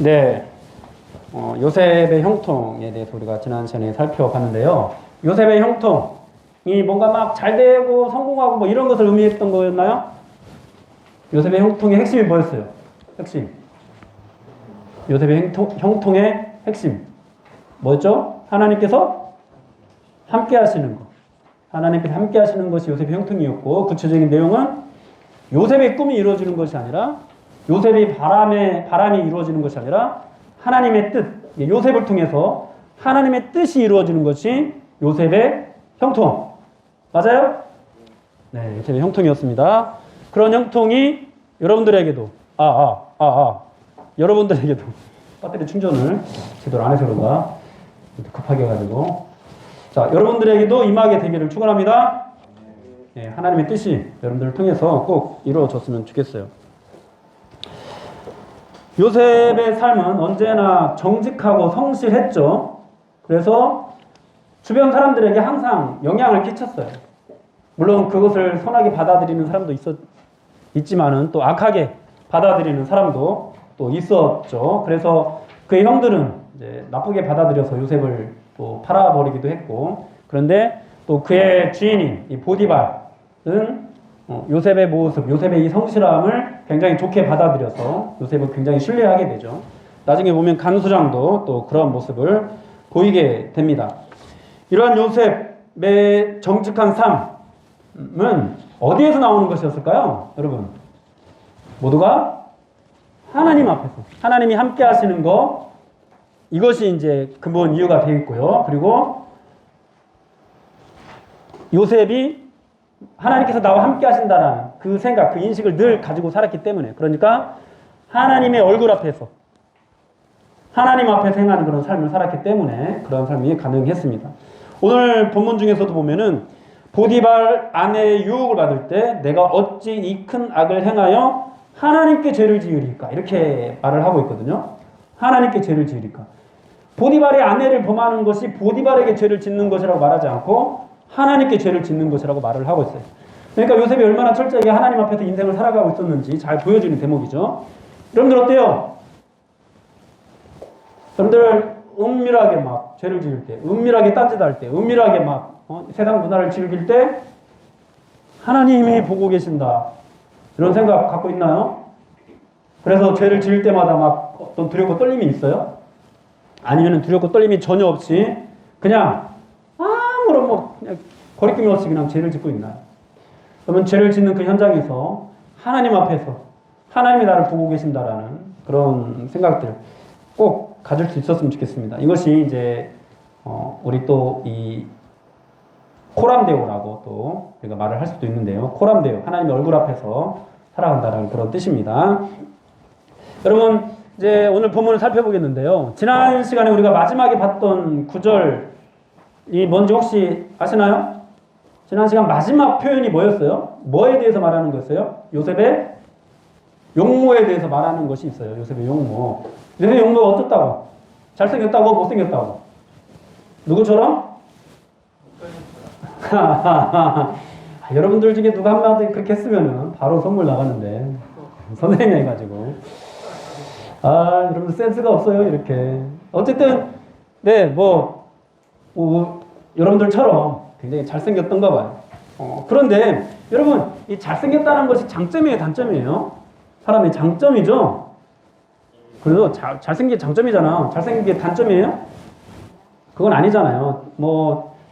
네, 요셉의 형통에 대해서 우리가 지난 시간에 살펴봤는데요. 요셉의 형통이 뭔가 막 잘되고 성공하고 뭐 이런 것을 의미했던 거였나요? 요셉의 형통의 핵심이 뭐였어요? 핵심. 요셉의 형통의 핵심. 뭐였죠? 하나님께서 함께 하시는 것. 하나님께서 함께 하시는 것이 요셉의 형통이었고, 구체적인 내용은 요셉의 꿈이 이루어지는 것이 아니라, 요셉의 바람이 이루어지는 것이 아니라, 하나님의 뜻, 요셉을 통해서 하나님의 뜻이 이루어지는 것이 요셉의 형통. 맞아요? 네, 요셉의 형통이었습니다. 그런 형통이 여러분들에게도, 여러분들에게도 배터리 충전을 제대로 안 해서 그런가? 급하게 해가지고. 자, 여러분들에게도 임하게 되기를 축원합니다. 네, 하나님의 뜻이 여러분들을 통해서 꼭 이루어졌으면 좋겠어요. 요셉의 삶은 언제나 정직하고 성실했죠. 그래서 주변 사람들에게 항상 영향을 끼쳤어요. 물론 그것을 선하게 받아들이는 사람도 있지만은 또 악하게 받아들이는 사람도 또 있었죠. 그래서 그의 형들은 이제 나쁘게 받아들여서 요셉을 또 팔아버리기도 했고, 그런데 또 그의 주인인 이 보디발은 요셉의 모습, 요셉의 이 성실함을 굉장히 좋게 받아들여서 요셉을 굉장히 신뢰하게 되죠. 나중에 보면 간수장도 또 그런 모습을 보이게 됩니다. 이러한 요셉의 정직한 삶은 어디에서 나오는 것이었을까요? 여러분, 모두가 하나님 앞에서, 하나님이 함께 하시는 것, 이것이 이제 근본 이유가 되어 있고요. 그리고 요셉이 하나님께서 나와 함께 하신다라는 그 생각, 그 인식을 늘 가지고 살았기 때문에, 그러니까 하나님의 얼굴 앞에서, 하나님 앞에서 행하는 그런 삶을 살았기 때문에 그런 삶이 가능했습니다. 오늘 본문 중에서도 보면은 보디발 아내의 유혹을 받을 때 내가 어찌 이 큰 악을 행하여 하나님께 죄를 지으리까, 이렇게 말을 하고 있거든요. 하나님께 죄를 지으리까. 보디발의 아내를 범하는 것이 보디발에게 죄를 짓는 것이라고 말하지 않고 하나님께 죄를 짓는 것이라고 말을 하고 있어요. 그러니까 요셉이 얼마나 철저하게 하나님 앞에서 인생을 살아가고 있었는지 잘 보여주는 대목이죠. 여러분들 어때요? 여러분들 은밀하게 막 죄를 지을 때, 은밀하게 딴짓할 때, 은밀하게 막 세상 문화를 즐길 때 하나님이 보고 계신다, 이런 생각 갖고 있나요? 그래서 죄를 지을 때마다 막 어떤 두렵고 떨림이 있어요? 아니면 두렵고 떨림이 전혀 없이 그냥 아무런 그냥 거리낌이 없이 그냥 죄를 짓고 있나요? 그러면 죄를 짓는 그 현장에서 하나님 앞에서 하나님이 나를 보고 계신다라는 그런 생각들 꼭 가질 수 있었으면 좋겠습니다. 이것이 이제 우리 또 이 코람데오라고 또 우리가 말을 할 수도 있는데요. 코람데오, 하나님의 얼굴 앞에서 살아간다는 그런 뜻입니다. 여러분, 이제 오늘 본문을 살펴보겠는데요. 지난 시간에 우리가 마지막에 봤던 구절이 뭔지 혹시 아시나요? 지난 시간 마지막 표현이 뭐였어요? 뭐에 대해서 말하는 거였어요? 요셉의 용모에 대해서 말하는 것이 있어요. 요셉의 용모. 요셉의 용모가 어떻다고? 잘생겼다고? 못생겼다고? 누구처럼? 여러분들 중에 누가 한마디 그렇게 했으면은 바로 선물 나가는데 선생님이 해가지고 여러분들 센스가 없어요 이렇게. 어쨌든 네, 여러분들처럼 굉장히 잘생겼던가 봐요. 그런데 여러분, 이 잘생겼다는 것이 장점이에요, 단점이에요? 사람의 장점이죠. 그래서 잘생긴 게 장점이잖아. 잘생긴 게 단점이에요? 그건 아니잖아요.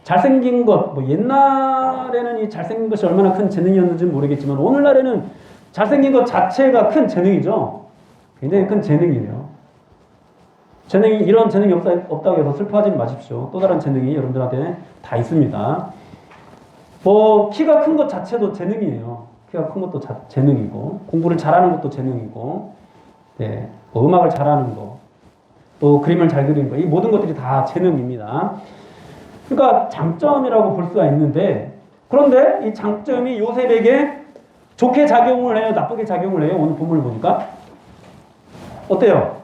잘생긴 것, 옛날에는 이 잘생긴 것이 얼마나 큰 재능이었는지 모르겠지만 오늘날에는 잘생긴 것 자체가 큰 재능이죠. 굉장히 큰 재능이에요. 이런 재능이 없다고 해서 슬퍼하지 마십시오. 또 다른 재능이 여러분들한테 다 있습니다. 키가 큰 것 자체도 재능이에요. 키가 큰 것도 재능이고, 공부를 잘하는 것도 재능이고, 네, 음악을 잘하는 거, 또 그림을 잘 그리는 거, 이 모든 것들이 다 재능입니다. 그러니까 장점이라고 볼 수가 있는데, 그런데 이 장점이 요셉에게 좋게 작용을 해요, 나쁘게 작용을 해요? 오늘 본문을 보니까 어때요?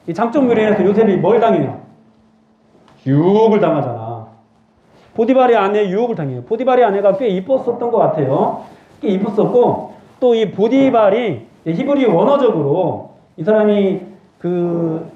이 장점으로 인해서 요셉이 뭘 당해요? 유혹을 당하잖아. 보디발의 아내의 유혹을 당해요. 보디발의 아내가 꽤 이뻤었던 것 같아요. 꽤 이뻤었고, 또 이 보디발이 히브리 원어적으로 이 사람이 그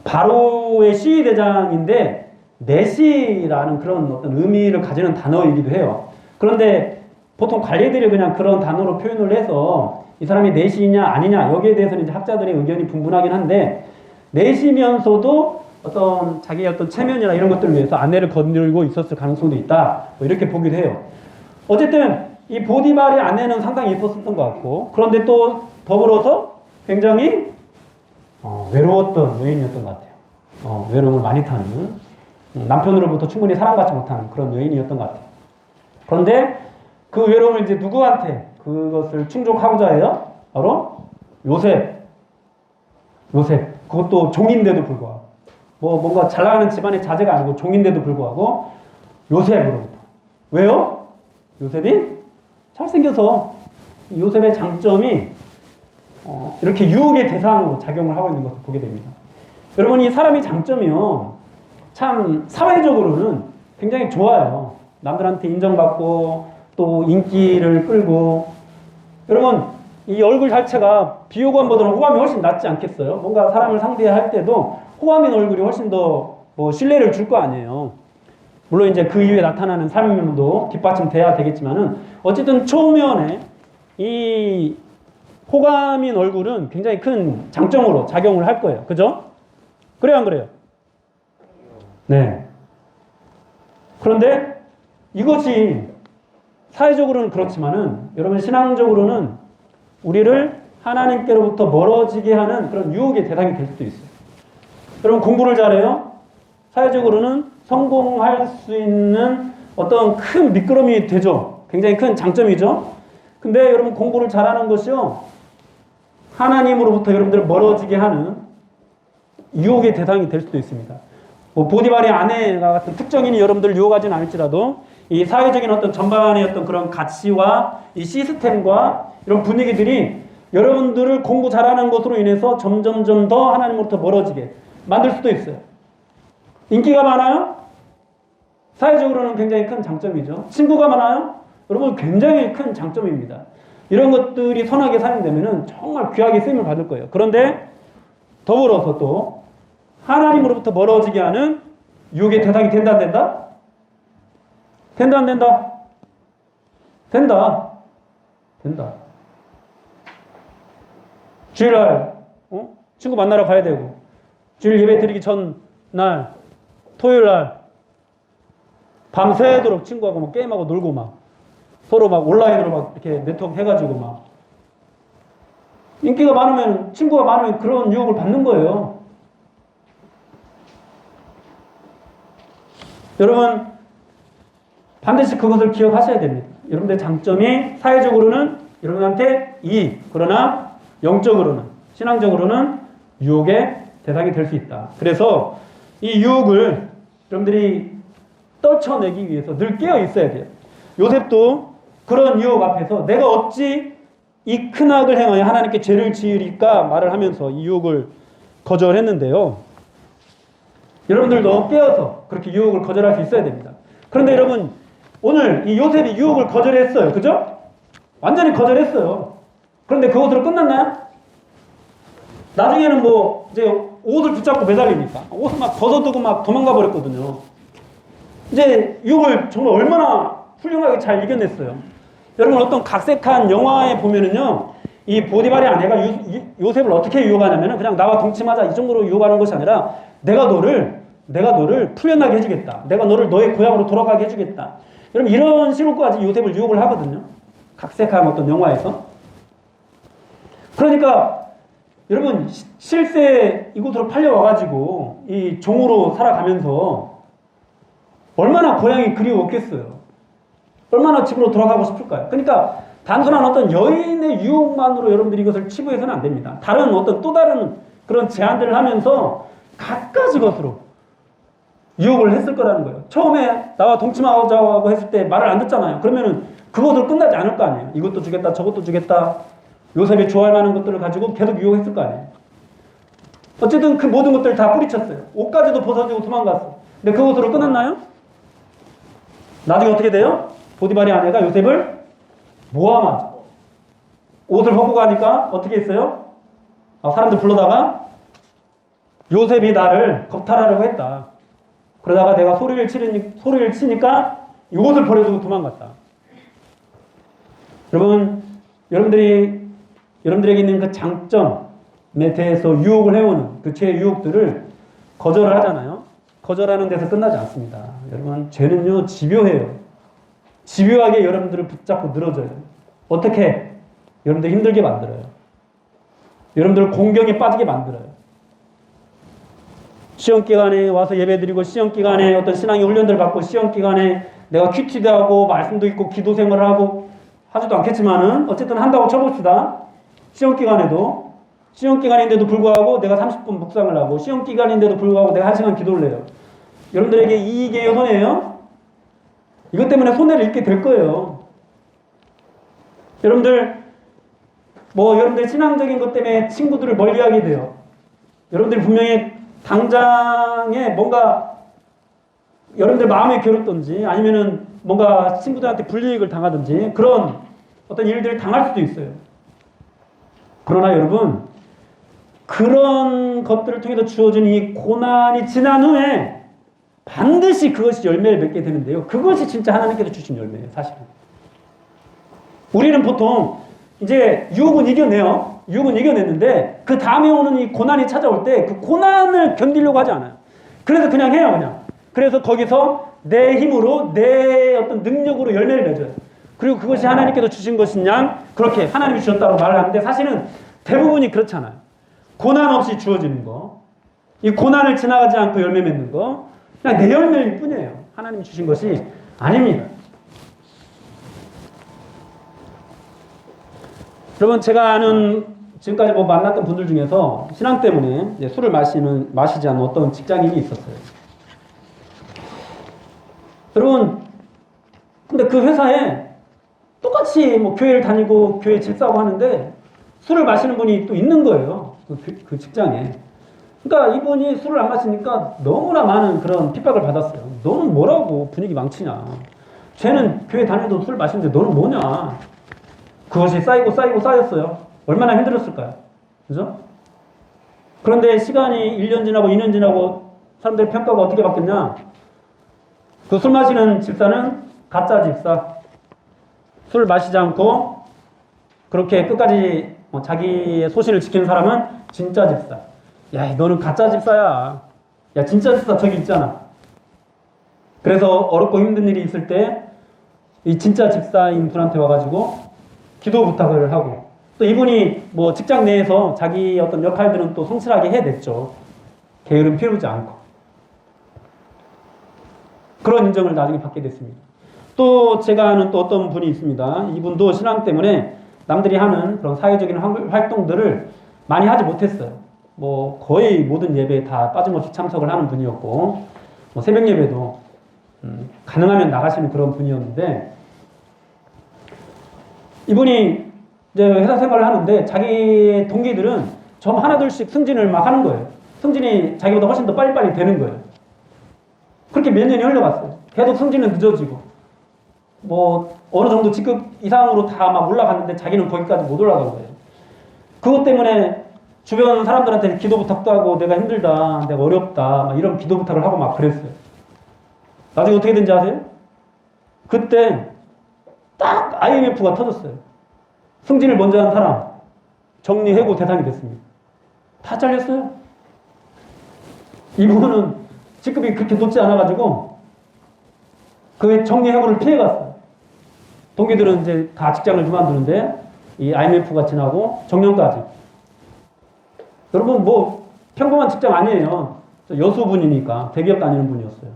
바로의 시위대장인데 내시라는 그런 어떤 의미를 가지는 단어이기도 해요. 그런데 보통 관리들이 그냥 그런 단어로 표현을 해서 이 사람이 내시냐 아니냐 여기에 대해서는 이제 학자들의 의견이 분분하긴 한데 내시면서도 어떤 자기의 어떤 체면이나 이런 것들을 위해서 아내를 거느리고 있었을 가능성도 있다. 뭐 이렇게 보기도 해요. 어쨌든 이 보디발의 아내는 상당히 이뻤었던 것 같고 그런데 또 더불어서 굉장히 외로웠던 여인이었던 것 같아요. 외로움을 많이 타는 남편으로부터 충분히 사랑받지 못하는 그런 여인이었던 것 같아요. 그런데 그 외로움을 이제 누구한테 그것을 충족하고자 해요? 바로 요셉. 그것도 종인데도 불구하고 뭔가 잘 나가는 집안의 자제가 아니고 종인데도 불구하고 요셉으로부터. 왜요? 요셉이 잘생겨서 요셉의 장점이 이렇게 유혹의 대상으로 작용을 하고 있는 것을 보게 됩니다. 여러분 이 사람이 장점이요. 참 사회적으로는 굉장히 좋아요. 남들한테 인정받고 또 인기를 끌고 여러분 이 얼굴 자체가 비호감보다는 호감이 훨씬 낫지 않겠어요? 뭔가 사람을 상대할 때도 호감인 얼굴이 훨씬 더 신뢰를 줄 거 아니에요. 물론 이제 그 이후에 나타나는 삶도 뒷받침돼야 되겠지만은 어쨌든 초면에 이 호감인 얼굴은 굉장히 큰 장점으로 작용을 할 거예요. 그죠? 그래요, 안 그래요? 네. 그런데 이것이 사회적으로는 그렇지만은 여러분 신앙적으로는 우리를 하나님께로부터 멀어지게 하는 그런 유혹의 대상이 될 수도 있어요. 여러분 공부를 잘해요? 사회적으로는 성공할 수 있는 어떤 큰 미끄럼이 되죠. 굉장히 큰 장점이죠. 근데 여러분 공부를 잘하는 것이요. 하나님으로부터 여러분들을 멀어지게 하는 유혹의 대상이 될 수도 있습니다. 보디발의 아내가 같은 특정인이 여러분들 유혹하지는 않을지라도 이 사회적인 어떤 전반의 어떤 그런 가치와 이 시스템과 이런 분위기들이 여러분들을 공부 잘하는 것으로 인해서 점점점 더 하나님으로부터 멀어지게 만들 수도 있어요. 인기가 많아요? 사회적으로는 굉장히 큰 장점이죠. 친구가 많아요? 여러분 굉장히 큰 장점입니다. 이런 것들이 선하게 사용되면 정말 귀하게 쓰임을 받을 거예요. 그런데 더불어서 또 하나님으로부터 멀어지게 하는 유혹의 대상이 된다 안 된다? 된다 안 된다? 된다. 된다. 주일날 친구 만나러 가야 되고 주일 예배 드리기 전날 토요일날 밤새도록 친구하고 막 게임하고 놀고 막 서로 막 온라인으로 막 이렇게 네트워크 해가지고 막 인기가 많으면 친구가 많으면 그런 유혹을 받는 거예요. 여러분 반드시 그것을 기억하셔야 됩니다. 여러분들의 장점이 사회적으로는 여러분한테 이익, 그러나 영적으로는 신앙적으로는 유혹의 대상이 될 수 있다. 그래서 이 유혹을 여러분들이 떨쳐내기 위해서 늘 깨어 있어야 돼요. 요셉도 그런 유혹 앞에서 내가 어찌 이 큰 악을 행하여 하나님께 죄를 지으리까 말을 하면서 이 유혹을 거절했는데요. 여러분들도 깨어서 그렇게 유혹을 거절할 수 있어야 됩니다. 그런데 여러분 오늘 이 요셉이 유혹을 거절했어요. 그죠? 완전히 거절했어요. 그런데 그것으로 끝났나요? 나중에는 이제 옷을 붙잡고 매달리니까 옷을 막 벗어두고 막 도망가 버렸거든요. 이제 유혹을 정말 얼마나 훌륭하게 잘 이겨냈어요. 여러분 어떤 각색한 영화에 보면은요, 이 보디발의 아내가 요셉을 어떻게 유혹하냐면은 그냥 나와 동침하자 이 정도로 유혹하는 것이 아니라 내가 너를 풀려나게 해주겠다. 내가 너를 너의 고향으로 돌아가게 해주겠다. 여러분 이런 식으로까지 요셉을 유혹을 하거든요. 각색한 어떤 영화에서. 그러니까 여러분 실세 이곳으로 팔려와가지고 이 종으로 살아가면서 얼마나 고향이 그리웠겠어요. 얼마나 집으로 돌아가고 싶을까요? 그러니까 단순한 어떤 여인의 유혹만으로 여러분들이 이것을 치부해서는 안 됩니다. 다른 어떤 또 다른 그런 제안들을 하면서 갖가지 것으로 유혹을 했을 거라는 거예요. 처음에 나와 동침하자고 했을 때 말을 안 듣잖아요. 그러면은 그것으로 끝나지 않을 거 아니에요. 이것도 주겠다, 저것도 주겠다. 요셉이 좋아할 만한 것들을 가지고 계속 유혹했을 거 아니에요. 어쨌든 그 모든 것들을 다 뿌리쳤어요. 옷까지도 벗어주고 도망갔어. 근데 그것으로 끝났나요? 나중에 어떻게 돼요? 보디발의 아내가 요셉을 모함하죠. 옷을 벗고 가니까 어떻게 했어요? 사람들 불러다가 요셉이 나를 겁탈하려고 했다. 그러다가 내가 소리를 치니까 이곳을 버려두고 도망갔다. 여러분, 여러분들에게 있는 그 장점에 대해서 유혹을 해오는 그 죄의 유혹들을 거절을 하잖아요. 거절하는 데서 끝나지 않습니다. 여러분, 죄는요, 집요해요. 집요하게 여러분들을 붙잡고 늘어져요. 어떻게? 여러분들 힘들게 만들어요. 여러분들을 공경에 빠지게 만들어요. 시험기간에 와서 예배드리고, 시험기간에 어떤 신앙의 훈련들을 받고, 시험기간에 내가 큐티도 하고, 말씀도 있고, 기도 생활을 하고, 하지도 않겠지만은, 어쨌든 한다고 쳐봅시다. 시험기간인데도 불구하고 내가 30분 묵상을 하고, 시험기간인데도 불구하고 내가 1시간 기도를 해요. 여러분들에게 이익이에요, 손해예요? 이것 때문에 손해를 입게 될 거예요. 여러분들 신앙적인 것 때문에 친구들을 멀리하게 돼요. 여러분들 분명히 당장에 뭔가 여러분들 마음에 괴롭든지 아니면은 뭔가 친구들한테 불이익을 당하든지 그런 어떤 일들을 당할 수도 있어요. 그러나 여러분, 그런 것들을 통해서 주어진 이 고난이 지난 후에 반드시 그것이 열매를 맺게 되는데요. 그것이 진짜 하나님께서 주신 열매예요, 사실은. 우리는 보통 이제 유혹은 이겨내요. 유혹은 이겨냈는데 그 다음에 오는 이 고난이 찾아올 때 그 고난을 견디려고 하지 않아요. 그래서 그냥 해요, 그냥. 그래서 거기서 내 힘으로, 내 어떤 능력으로 열매를 맺어요. 그리고 그것이 하나님께서 주신 것이냐? 그렇게 하나님이 주셨다고 말을 하는데 사실은 대부분이 그렇잖아요. 고난 없이 주어지는 거. 이 고난을 지나가지 않고 열매 맺는 거. 그냥 내 열매일 뿐이에요. 하나님이 주신 것이 아닙니다. 여러분, 제가 아는 지금까지 만났던 분들 중에서 신앙 때문에 술을 마시지 않는 어떤 직장인이 있었어요. 여러분, 근데 그 회사에 똑같이 교회를 다니고 교회 집사하고 하는데 술을 마시는 분이 또 있는 거예요. 그 직장에. 그러니까 이분이 술을 안 마시니까 너무나 많은 그런 핍박을 받았어요. 너는 뭐라고 분위기 망치냐. 쟤는 교회 다니도 술 마시는데 너는 뭐냐. 그것이 쌓였어요. 얼마나 힘들었을까요? 그죠? 그런데 시간이 1년 지나고 2년 지나고 사람들의 평가가 어떻게 바뀌었냐? 그 술 마시는 집사는 가짜 집사. 술 마시지 않고 그렇게 끝까지 자기의 소신을 지키는 사람은 진짜 집사. 야, 너는 가짜 집사야. 야, 진짜 집사 저기 있잖아. 그래서 어렵고 힘든 일이 있을 때 이 진짜 집사인 분한테 와가지고 기도 부탁을 하고 또 이분이 직장 내에서 자기 어떤 역할들은 또 성실하게 해냈죠. 게으름 피우지 않고. 그런 인정을 나중에 받게 됐습니다. 또 제가 아는 또 어떤 분이 있습니다. 이분도 신앙 때문에 남들이 하는 그런 사회적인 활동들을 많이 하지 못했어요. 거의 모든 예배에 다 빠짐없이 참석을 하는 분이었고, 새벽 예배도 가능하면 나가시는 그런 분이었는데, 이분이 이제 회사 생활을 하는데 자기 동기들은 점 하나둘씩 승진을 막 하는 거예요. 승진이 자기보다 훨씬 더 빨리빨리 되는 거예요. 그렇게 몇 년이 흘러갔어요. 계속 승진은 늦어지고, 어느 정도 직급 이상으로 다 막 올라갔는데 자기는 거기까지 못 올라간 거예요. 그것 때문에 주변 사람들한테 기도 부탁도 하고 내가 힘들다, 내가 어렵다, 막 이런 기도 부탁을 하고 막 그랬어요. 나중에 어떻게 된지 아세요? 그때 딱 IMF가 터졌어요. 승진을 먼저 한 사람 정리해고 대상이 됐습니다. 다 잘렸어요. 이분은 직급이 그렇게 높지 않아가지고 그 정리해고를 피해갔어요. 동기들은 이제 다 직장을 그만두는데 이 IMF가 지나고 정년까지. 여러분 평범한 직장 아니에요. 여수분이니까 대기업 다니는 분이었어요.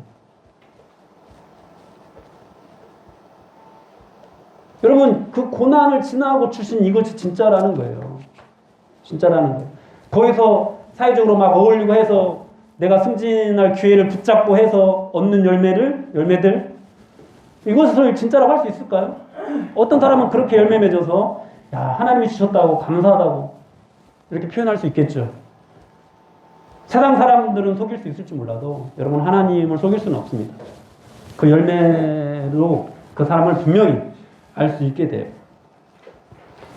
여러분, 그 고난을 지나고 주신 이것이 진짜라는 거예요. 진짜라는 거예요. 거기서 사회적으로 막 어울리고 해서 내가 승진할 기회를 붙잡고 해서 얻는 열매들, 이것을 진짜라고 할 수 있을까요? 어떤 사람은 그렇게 열매 맺어서, 야, 하나님이 주셨다고, 감사하다고, 이렇게 표현할 수 있겠죠. 세상 사람들은 속일 수 있을지 몰라도, 여러분, 하나님을 속일 수는 없습니다. 그 열매로 그 사람을 분명히 알 수 있게 돼요.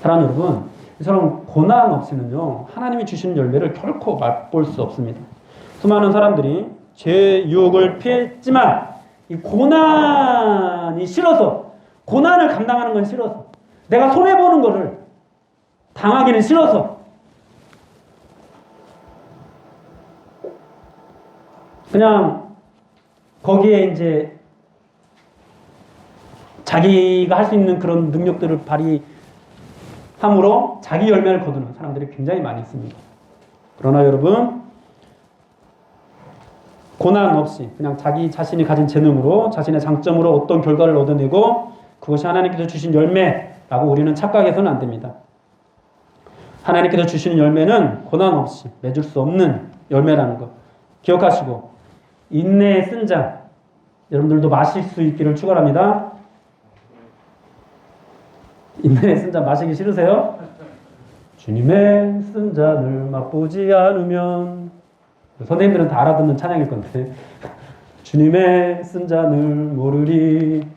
사랑하는 여러분, 이처럼 고난 없이는요, 하나님이 주시는 열매를 결코 맛볼 수 없습니다. 수많은 사람들이 죄의 유혹을 피했지만 이 고난이 싫어서, 고난을 감당하는 건 싫어서, 내가 손해보는 거를 당하기는 싫어서 그냥 거기에 이제 자기가 할 수 있는 그런 능력들을 발휘함으로 자기 열매를 거두는 사람들이 굉장히 많이 있습니다. 그러나 여러분, 고난 없이 그냥 자기 자신이 가진 재능으로, 자신의 장점으로 어떤 결과를 얻어내고 그것이 하나님께서 주신 열매라고 우리는 착각해서는 안 됩니다. 하나님께서 주시는 열매는 고난 없이 맺을 수 없는 열매라는 것 기억하시고, 인내의 쓴 잔 여러분들도 마실 수 있기를 축원합니다. 인내의 쓴 잔 마시기 싫으세요? 주님의 쓴 잔을 맛보지 않으면, 선생님들은 다 알아듣는 찬양일 건데 주님의 쓴 잔을 모르리,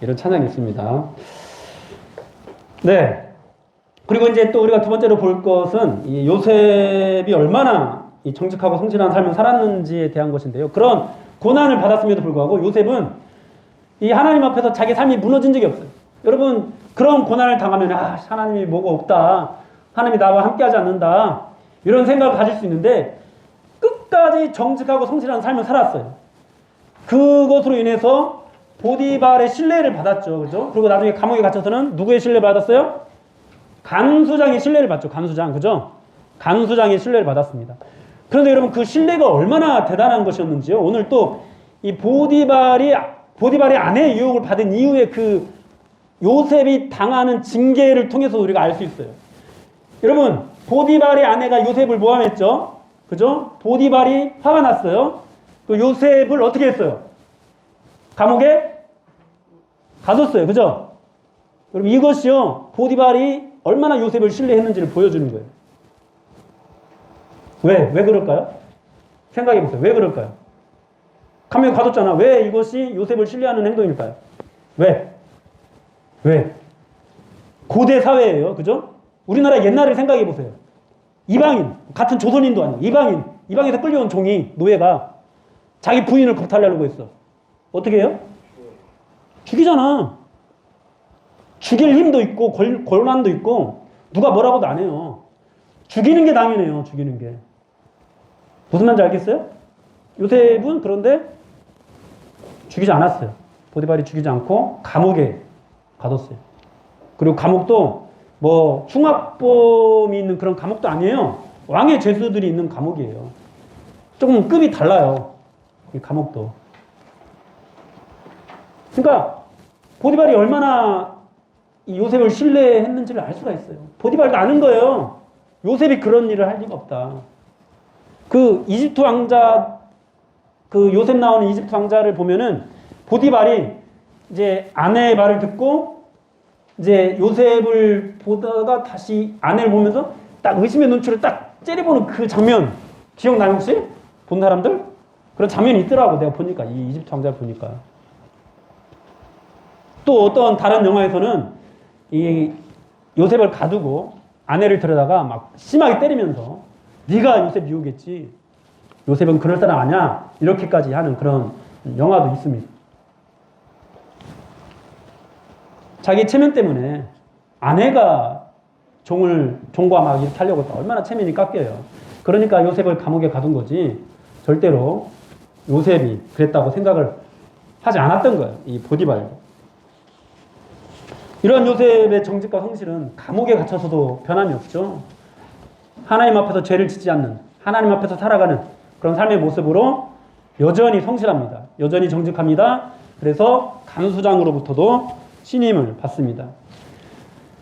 이런 찬양이 있습니다. 네. 그리고 이제 또 우리가 두 번째로 볼 것은 이 요셉이 얼마나 이 정직하고 성실한 삶을 살았는지에 대한 것인데요. 그런 고난을 받았음에도 불구하고 요셉은 이 하나님 앞에서 자기 삶이 무너진 적이 없어요. 여러분, 그런 고난을 당하면 하나님이 뭐가 없다, 하나님이 나와 함께하지 않는다, 이런 생각을 가질 수 있는데 끝까지 정직하고 성실한 삶을 살았어요. 그것으로 인해서 보디발의 신뢰를 받았죠. 그죠? 그리고 나중에 감옥에 갇혀서는 누구의 신뢰를 받았어요? 간수장의 신뢰를 받죠. 간수장. 그죠? 간수장의 신뢰를 받았습니다. 그런데 여러분, 그 신뢰가 얼마나 대단한 것이었는지요. 오늘 또 이 보디발의 아내의 유혹을 받은 이후에 그 요셉이 당하는 징계를 통해서 우리가 알 수 있어요. 여러분, 보디발의 아내가 요셉을 모함했죠. 그죠? 보디발이 화가 났어요. 그 요셉을 어떻게 했어요? 감옥에 가뒀어요. 그죠? 여러분, 이것이요, 보디발이 얼마나 요셉을 신뢰했는지를 보여주는 거예요. 왜 그럴까요? 생각해 보세요. 왜 그럴까요? 감옥에 가뒀잖아. 왜 이것이 요셉을 신뢰하는 행동일까요? 왜? 고대 사회예요. 그죠? 우리나라 옛날을 생각해 보세요. 이방인, 같은 조선인도 아니고 이방에서 끌려온 종이, 노예가 자기 부인을 겁탈하려고 했어. 어떻게 해요? 죽이잖아. 죽일 힘도 있고 권한도 있고 누가 뭐라고도 안 해요. 죽이는 게 당연해요. 죽이는 게. 무슨 말인지 알겠어요? 요셉은 그런데 죽이지 않았어요. 보디발이 죽이지 않고 감옥에 가뒀어요. 그리고 감옥도 뭐 흉악범이 있는 그런 감옥도 아니에요. 왕의 죄수들이 있는 감옥이에요. 조금 급이 달라요. 이 감옥도. 그러니까 보디발이 얼마나 이 요셉을 신뢰했는지를 알 수가 있어요. 보디발도 아는 거예요. 요셉이 그런 일을 할 리가 없다. 그 이집트 왕자, 그 요셉 나오는 이집트 왕자를 보면은 보디발이 이제 아내의 말을 듣고 이제 요셉을 보다가 다시 아내를 보면서 딱 의심의 눈초리를 딱 째려보는 그 장면 기억나요 혹시? 본 사람들? 그런 장면이 있더라고. 내가 보니까, 이 이집트 왕자를 보니까. 또 어떤 다른 영화에서는 이 요셉을 가두고 아내를 데려다가 막 심하게 때리면서 네가 요셉 미우겠지, 요셉은 그럴 사람 아니야, 이렇게까지 하는 그런 영화도 있습니다. 자기 체면 때문에 아내가 종과 막 이렇게 하려고 했다. 얼마나 체면이 깎여요. 그러니까 요셉을 감옥에 가둔 거지 절대로 요셉이 그랬다고 생각을 하지 않았던 거예요. 이 보디발. 이러한 요셉의 정직과 성실은 감옥에 갇혀서도 변함이 없죠. 하나님 앞에서 죄를 짓지 않는, 하나님 앞에서 살아가는 그런 삶의 모습으로 여전히 성실합니다. 여전히 정직합니다. 그래서 간수장으로부터도 신임을 받습니다.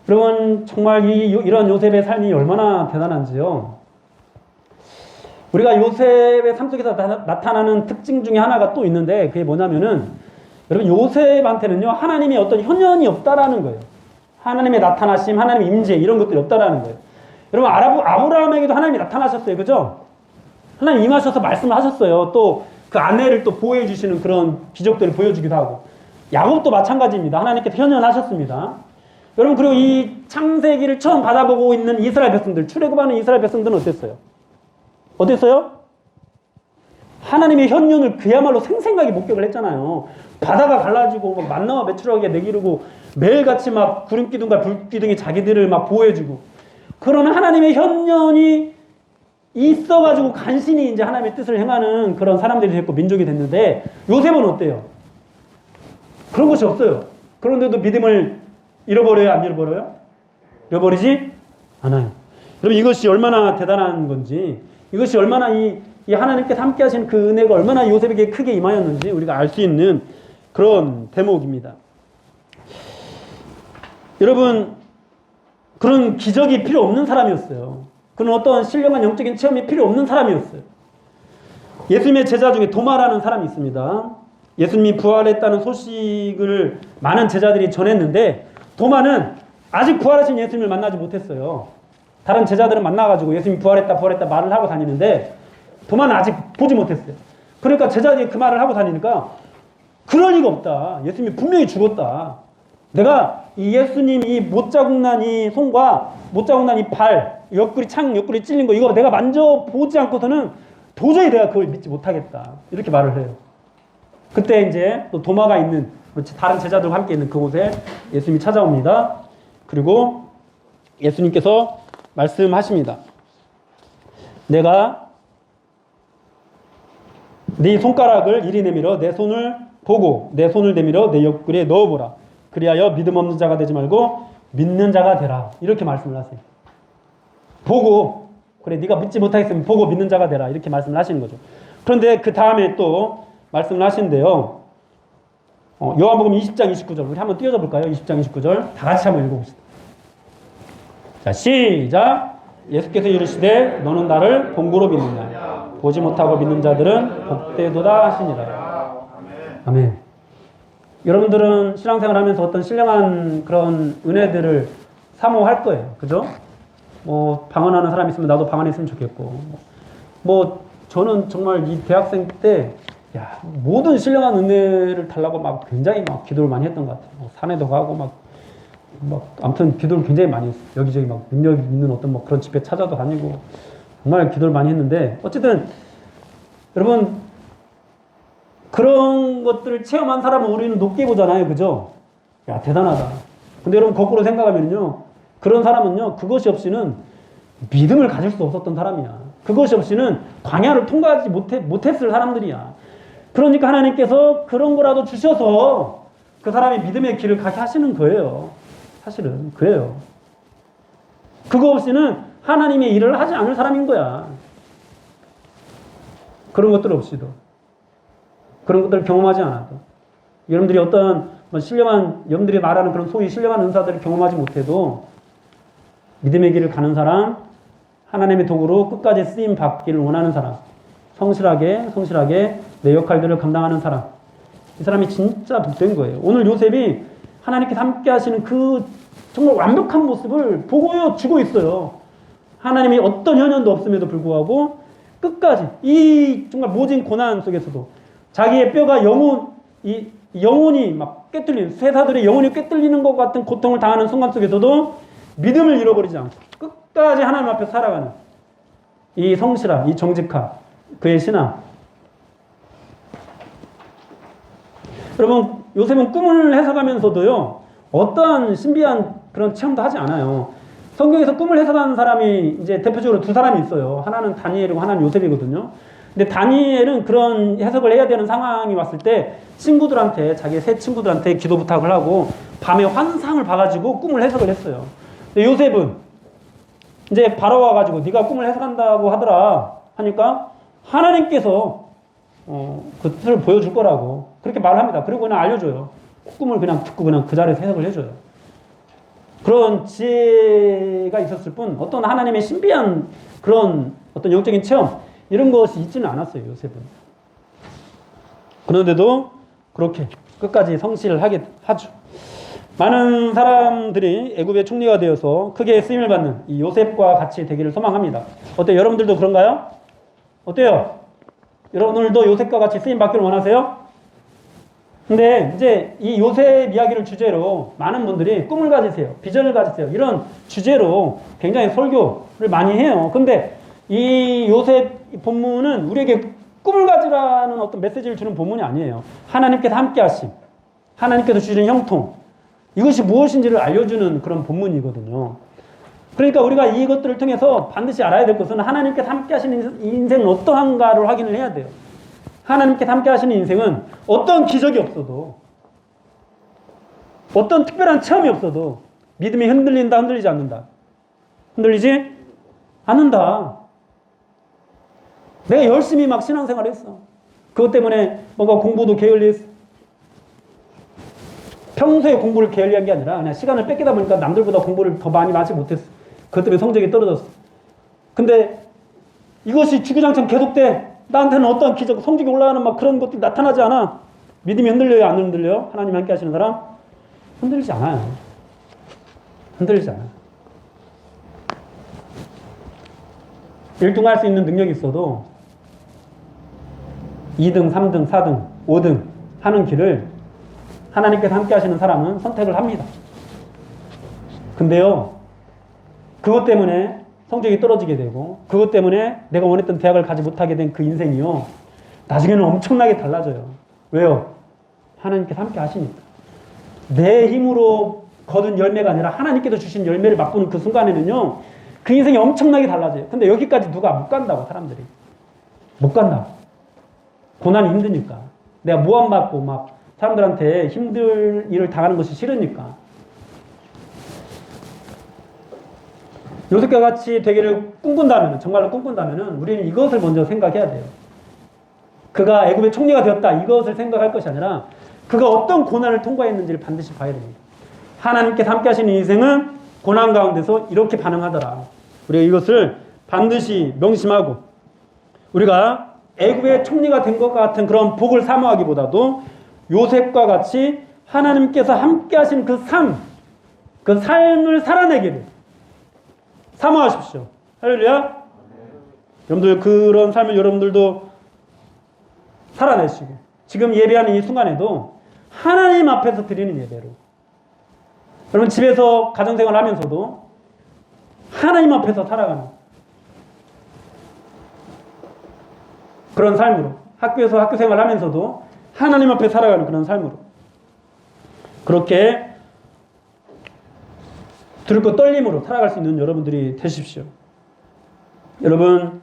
여러분, 정말 이런 요셉의 삶이 얼마나 대단한지요. 우리가 요셉의 삶 속에서 나타나는 특징 중에 하나가 또 있는데, 그게 뭐냐면은, 여러분, 요셉한테는요, 하나님의 어떤 현현이 없다라는 거예요. 하나님의 나타나심, 하나님의 임재, 이런 것들이 없다라는 거예요. 여러분, 아브라함에게도 하나님이 나타나셨어요. 그죠? 하나님 임하셔서 말씀을 하셨어요. 또 그 아내를 또 보호해 주시는 그런 기적들을 보여주기도 하고, 야곱도 마찬가지입니다. 하나님께서 현현하셨습니다. 여러분, 그리고 이 창세기를 처음 받아보고 있는 이스라엘 백성들, 출애굽하는 이스라엘 백성들은 어땠어요? 어땠어요? 하나님의 현륜을 그야말로 생생하게 목격을 했잖아요. 바다가 갈라지고 막 만나와 메추라기가 내기르고 매일같이 막 구름기둥과 불기둥이 자기들을 막 보호해주고, 그런 하나님의 현륜이 있어가지고 간신히 이제 하나님의 뜻을 행하는 그런 사람들이 됐고 민족이 됐는데, 요셉은 어때요? 그런 것이 없어요. 그런데도 믿음을 잃어버려요? 안 잃어버려요? 잃어버리지 않아요. 여러분, 이것이 얼마나 대단한 건지, 이것이 얼마나 이 하나님께서 함께 하신 그 은혜가 얼마나 요셉에게 크게 임하였는지 우리가 알 수 있는 그런 대목입니다. 여러분, 그런 기적이 필요 없는 사람이었어요. 그런 어떤 신령한 영적인 체험이 필요 없는 사람이었어요. 예수님의 제자 중에 도마라는 사람이 있습니다. 예수님이 부활했다는 소식을 많은 제자들이 전했는데, 도마는 아직 부활하신 예수님을 만나지 못했어요. 다른 제자들은 만나가지고 예수님이 부활했다 말을 하고 다니는데, 도마는 아직 보지 못했어요. 그러니까 제자들이 그 말을 하고 다니니까, 그럴 리가 없다. 예수님이 분명히 죽었다. 내가 이 예수님 이 못자국 난 이 손과 못자국 난 이 발, 옆구리 찔린 거, 이거 내가 만져보지 않고서는 도저히 내가 그걸 믿지 못하겠다. 이렇게 말을 해요. 그때 이제 또 도마가 있는, 다른 제자들과 함께 있는 그곳에 예수님이 찾아옵니다. 그리고 예수님께서 말씀하십니다. 내가 네 손가락을 이리 내밀어 내 손을 보고 내 손을 내밀어 내 옆구리에 넣어보라. 그리하여 믿음 없는 자가 되지 말고 믿는 자가 되라. 이렇게 말씀을 하세요. 보고, 그래 네가 믿지 못하겠으면 보고 믿는 자가 되라. 이렇게 말씀을 하시는 거죠. 그런데 그 다음에 또 말씀을 하시는데요. 요한복음 20장 29절 우리 한번 띄워줘 볼까요? 20장 29절 다 같이 한번 읽어봅시다. 자, 시작. 예수께서 이르시되 너는 나를 본고로 믿느냐? 보지 못하고 믿는 자들은 복되도다 하시니라. 아멘. 여러분들은 신앙생활 하면서 어떤 신령한 그런 은혜들을 사모할 거예요. 그죠? 뭐 방언하는 사람 있으면 나도 방언했으면 좋겠고, 뭐 저는 정말 이 대학생 때 모든 신령한 은혜를 달라고 막 굉장히 막 기도를 많이 했던 것 같아요. 뭐 산에도 가고 막 아무튼 기도를 굉장히 많이 했어요. 여기저기 막 능력이 있는 어떤 뭐 그런 집회 찾아도 다니고 정말 기도를 많이 했는데, 어쨌든 여러분 그런 것들을 체험한 사람은 우리는 높게 보잖아요. 그죠? 야, 대단하다. 근데 여러분 거꾸로 생각하면요, 그런 사람은요, 그것이 없이는 믿음을 가질 수 없었던 사람이야. 그것이 없이는 광야를 통과하지 못했을 사람들이야. 그러니까 하나님께서 그런 거라도 주셔서 그 사람이 믿음의 길을 가게 하시는 거예요. 사실은 그래요. 그거 없이는 하나님의 일을 하지 않을 사람인 거야. 그런 것들 없이도, 그런 것들을 경험하지 않아도, 여러분들이 어떤 신령한, 여러분들이 말하는 그런 소위 신령한 은사들을 경험하지 못해도 믿음의 길을 가는 사람, 하나님의 도구로 끝까지 쓰임 받기를 원하는 사람, 성실하게 내 역할들을 감당하는 사람, 이 사람이 진짜 복된 거예요. 오늘 요셉이 하나님께서 함께 하시는 그 정말 완벽한 모습을 보여주고 있어요. 하나님이 어떤 현현도 없음에도 불구하고 끝까지 이 정말 모진 고난 속에서도 자기의 뼈가 영혼이 막 꿰뚫리는, 쇠사들의 영혼이 꿰뚫리는 것 같은 고통을 당하는 순간 속에서도 믿음을 잃어버리지 않고 끝까지 하나님 앞에 살아가는 이 성실함, 이 정직함, 그의 신앙. 여러분, 요셉은 꿈을 해석하면서도요, 어떠한 신비한 그런 체험도 하지 않아요. 성경에서 꿈을 해석하는 사람이 이제 대표적으로 두 사람이 있어요. 하나는 다니엘이고 하나는 요셉이거든요. 근데 다니엘은 그런 해석을 해야 되는 상황이 왔을 때 친구들한테, 자기 세 친구들한테 기도 부탁을 하고 밤에 환상을 봐가지고 꿈을 해석을 했어요. 근데 요셉은 이제 바로 와가지고 네가 꿈을 해석한다고 하더라 하니까 하나님께서 그 뜻을 보여줄 거라고 그렇게 말을 합니다. 그리고 그냥 알려줘요. 꿈을 그냥 듣고 그냥 그 자리에서 해석을 해줘요. 그런 지혜가 있었을 뿐 어떤 하나님의 신비한 그런 어떤 영적인 체험 이런 것이 있지는 않았어요. 요셉은. 그런데도 그렇게 끝까지 성실을 하게 하죠. 많은 사람들이 애굽의 총리가 되어서 크게 쓰임을 받는 이 요셉과 같이 되기를 소망합니다. 어때요? 여러분들도 그런가요? 어때요? 여러분들도 요셉과 같이 쓰임 받기를 원하세요? 근데 이제 이 요셉 이야기를 주제로 많은 분들이 꿈을 가지세요. 비전을 가지세요. 이런 주제로 굉장히 설교를 많이 해요. 근데 이 요셉 본문은 우리에게 꿈을 가지라는 어떤 메시지를 주는 본문이 아니에요. 하나님께서 함께 하심, 하나님께서 주시는 형통, 이것이 무엇인지를 알려주는 그런 본문이거든요. 그러니까 우리가 이것들을 통해서 반드시 알아야 될 것은 하나님께서 함께 하시는 인생은 어떠한가를 확인을 해야 돼요. 하나님께서 함께 하시는 인생은 어떤 기적이 없어도, 어떤 특별한 체험이 없어도 믿음이 흔들린다, 흔들리지 않는다. 흔들리지 않는다. 내가 열심히 막 신앙생활을 했어. 그것 때문에 뭔가 공부도 게을리했어. 평소에 공부를 게을리한 게 아니라 그냥 시간을 뺏기다 보니까 남들보다 공부를 더 많이 하지 못했어. 그것 때문에 성적이 떨어졌어. 근데 이것이 주구장창 계속돼. 나한테는 어떠한 기적, 성적이 올라가는 막 그런 것들이 나타나지 않아. 믿음이 흔들려요, 안 흔들려요? 하나님 함께 하시는 사람? 흔들리지 않아요. 흔들리지 않아요. 1등 할 수 있는 능력이 있어도 2등, 3등, 4등, 5등 하는 길을 하나님께서 함께 하시는 사람은 선택을 합니다. 근데요, 그것 때문에 성적이 떨어지게 되고, 그것 때문에 내가 원했던 대학을 가지 못하게 된 그 인생이요, 나중에는 엄청나게 달라져요. 왜요? 하나님께서 함께 하시니까. 내 힘으로 거둔 열매가 아니라 하나님께서 주신 열매를 맛보는 그 순간에는요, 그 인생이 엄청나게 달라져요. 근데 여기까지 누가 못 간다고, 사람들이. 못 간다고. 고난이 힘드니까. 내가 모함받고 막 사람들한테 힘들 일을 당하는 것이 싫으니까. 요셉과 같이 되기를 꿈꾼다면, 정말로 꿈꾼다면 우리는 이것을 먼저 생각해야 돼요. 그가 애굽의 총리가 되었다, 이것을 생각할 것이 아니라 그가 어떤 고난을 통과했는지를 반드시 봐야 됩니다. 하나님께서 함께 하시는 인생은 고난 가운데서 이렇게 반응하더라. 우리가 이것을 반드시 명심하고, 우리가 애굽의 총리가 된 것 같은 그런 복을 사모하기보다도 요셉과 같이 하나님께서 함께 하신 그 삶을 살아내기를 사모하십시오. 할렐루야. 여러분들 그런 삶을 여러분들도 살아내시고, 지금 예배하는 이 순간에도 하나님 앞에서 드리는 예배로, 여러분 집에서 가정생활 하면서도 하나님 앞에서 살아가는 그런 삶으로, 학교에서 학교생활 하면서도 하나님 앞에 살아가는 그런 삶으로, 그렇게 두렵고 떨림으로 살아갈 수 있는 여러분들이 되십시오. 여러분,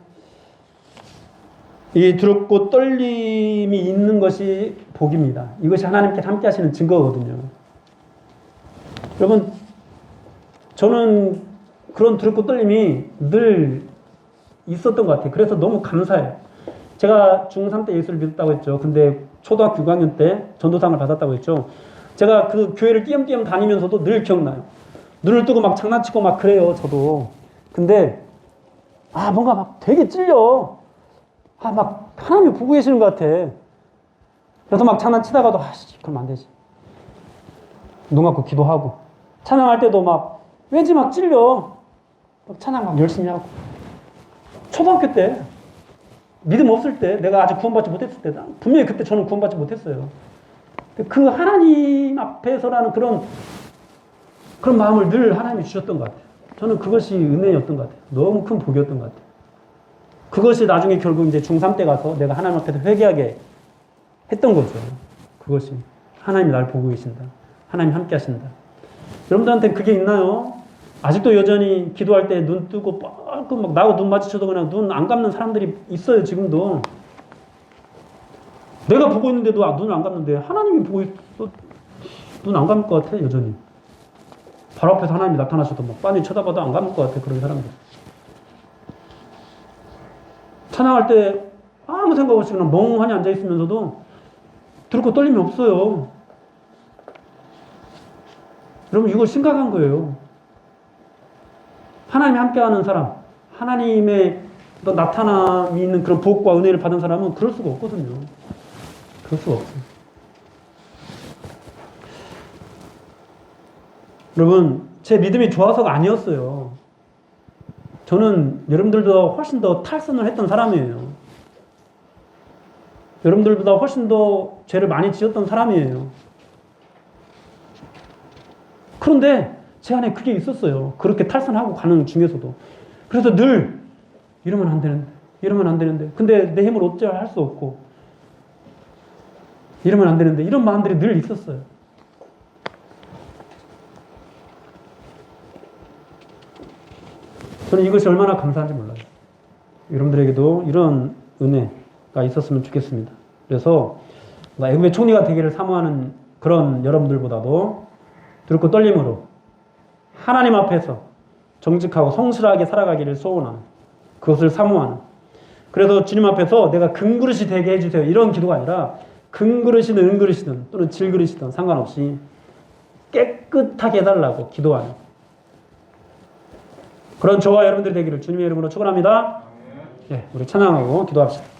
이 두렵고 떨림이 있는 것이 복입니다. 이것이 하나님께서 함께 하시는 증거거든요. 여러분, 저는 그런 두렵고 떨림이 늘 있었던 것 같아요. 그래서 너무 감사해요. 제가 중3 때 예수를 믿었다고 했죠. 근데 초등학교 6학년 때 전도상을 받았다고 했죠. 제가 그 교회를 띄엄띄엄 다니면서도 늘 기억나요. 눈을 뜨고 막 장난치고 막 그래요, 저도. 근데 뭔가 막 되게 찔려. 막 하나님이 보고 계시는 것 같아. 그래서 막 장난치다가도 그럼 안 되지. 눈 감고 기도하고, 찬양할 때도 막 왠지 막 찔려. 막 찬양 막 열심히 하고. 초등학교 때, 믿음 없을 때, 내가 아직 구원받지 못했을 때, 분명히 그때 저는 구원받지 못했어요. 그 하나님 앞에서라는 그런 마음을 늘 하나님이 주셨던 것 같아요. 저는 그것이 은혜였던 것 같아요. 너무 큰 복이었던 것 같아요. 그것이 나중에 결국 이제 중3 때 가서 내가 하나님 앞에서 회개하게 했던 거죠. 그것이 하나님이 날 보고 계신다. 하나님 함께 하신다. 여러분들한테 그게 있나요? 아직도 여전히 기도할 때 눈 뜨고 뻘끔 막 나하고 눈 마주쳐도 그냥 눈 안 감는 사람들이 있어요, 지금도. 내가 보고 있는데도 눈을 안 감는데 하나님이 보고 있어 눈 안 감을 것 같아, 여전히. 바로 앞에서 하나님이 나타나셔도 막 빤히 쳐다봐도 안 감을 것 같아, 그런 사람들. 찬양할 때 아무 생각 없이 그냥 멍하니 앉아있으면서도 두렵고 떨림이 없어요. 여러분, 이거 심각한 거예요. 하나님이 함께하는 사람, 하나님의 나타남이 있는 그런 복과 은혜를 받은 사람은 그럴 수가 없거든요. 그럴 수가 없어요. 여러분, 제 믿음이 좋아서가 아니었어요. 저는 여러분들도 훨씬 더 탈선을 했던 사람이에요. 여러분들보다 훨씬 더 죄를 많이 지었던 사람이에요. 그런데 제 안에 그게 있었어요. 그렇게 탈선하고 가는 중에서도. 그래서 늘 이러면 안 되는데, 이러면 안 되는데. 근데 내 힘을 어찌 할 수 없고, 이러면 안 되는데. 이런 마음들이 늘 있었어요. 저는 이것이 얼마나 감사한지 몰라요. 여러분들에게도 이런 은혜가 있었으면 좋겠습니다. 그래서 애국의 총리가 되기를 사모하는 그런 여러분들보다도 두렵고 떨림으로 하나님 앞에서 정직하고 성실하게 살아가기를 소원하는, 그것을 사모하는, 그래서 주님 앞에서 내가 금그릇이 되게 해주세요, 이런 기도가 아니라 금그릇이든 은그릇이든 또는 질그릇이든 상관없이 깨끗하게 해달라고 기도하는 그런 저와 여러분들이 되기를 주님의 이름으로 축원합니다. 네, 우리 찬양하고 기도합시다.